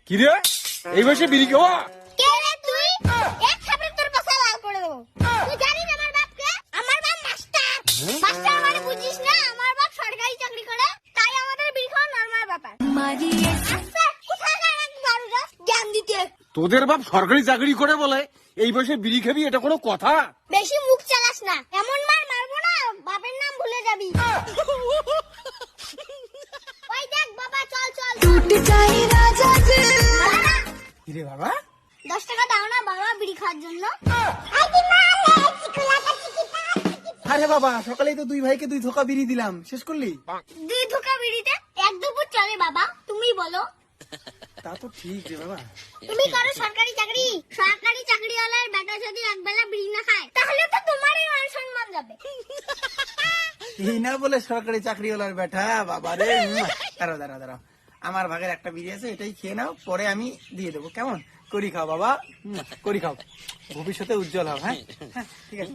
কি রে এই বয়সে বিড়ি খাওয়া? কে রে তুই? এক থাপড়ে তোর পাছা লাল করে দেবো। তুই জানিস আমার বাপ কে? আমার বাপ মাস্টার। মাস্টার মানে বুঝিস না? আমার বাপ সরকারি চাকরি করে, তাই আমাদের বিড়ি খাওয়া নরমাল ব্যাপার। আচ্ছা, কোথায় গেল এক বারুদা? জ্ঞান দিতে। তোদের বাপ সরকারি চাকরি করে বলে এই বয়সে বিড়ি খাবি, এটা কোনো কথা? বেশি মুখ চালাস না, এমন মার মারবো না বাপের নাম ভুলে যাবি। ওই দেখ বাবা, চল চল। বাবা, কিরে বাবা? 10 টাকা দাও না বাবা বিড়ি খাওয়ার জন্য। আরে বাবা, সকালেই তো দুই ভাইকে 2 থোকা বিড়ি দিলাম, শেষ করলি? 2 ধোকা বিড়িতে 1 দুপুর চলে বাবা, তুমি বলো। তা তো ঠিক রে বাবা। তুমি করো সরকারি চাকরি, সরকারি চাকরিওয়ালার বেটা যদি একবেলা বিড়ি না খায় তাহলে তো তোমারই মান সম্মান যাবে। এই না বলে সরকারি চাকরিওয়ালার বেটা, বাবা রে। দাঁড়াও দাঁড়াও দাঁড়াও, আমার ভাগের একটা বিড়ি আছে, এটাই খেয়ে নাও, পরে আমি দিয়ে দেবো, কেমন? করি খাও বাবা, করি খাও, ভবিষ্যতে উজ্জ্বল হও। হ্যাঁ হ্যাঁ, ঠিক আছে।